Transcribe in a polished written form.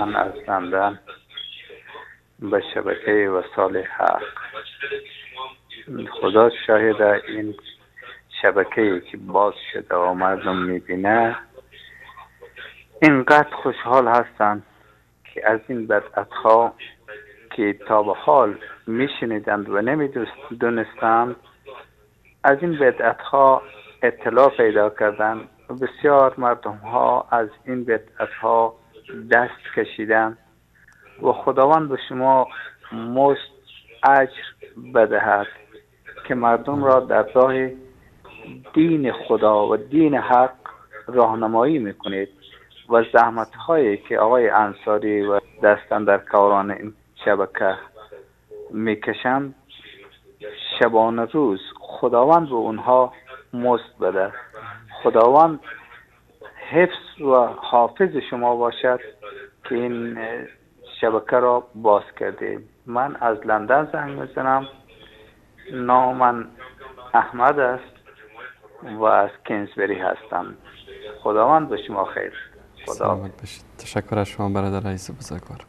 من از لندن به شبکه وصال حق. خدا شاهد این شبکه‌ای که باز شده و مردم میبینه اینقدر خوشحال هستند که از این بدعت‌ها که تا به حال میشنیدند و نمیدونستند از این بدعت‌ها اطلاع پیدا کردند و بسیار مردم ها از این بدعت‌ها دست کشیدند و خداوند به شما مست اجر بدهد که مردم را در راه دین خدا و دین حق راهنمایی میکنید و زحمت هایی که آقای انصاری و دستن در کاران این شبکه میکشند شبانه روز خداوند به اونها مست بده. خداوند حفظ و حافظ شما باشد که این شبکه را باز کرده. من از لندن زنگ میزنم، نام من احمد است و از کینزبری هستم. خداوند به شما خیر. سلامت باشید. تشکر از شما برادر عزیز بزرگوار.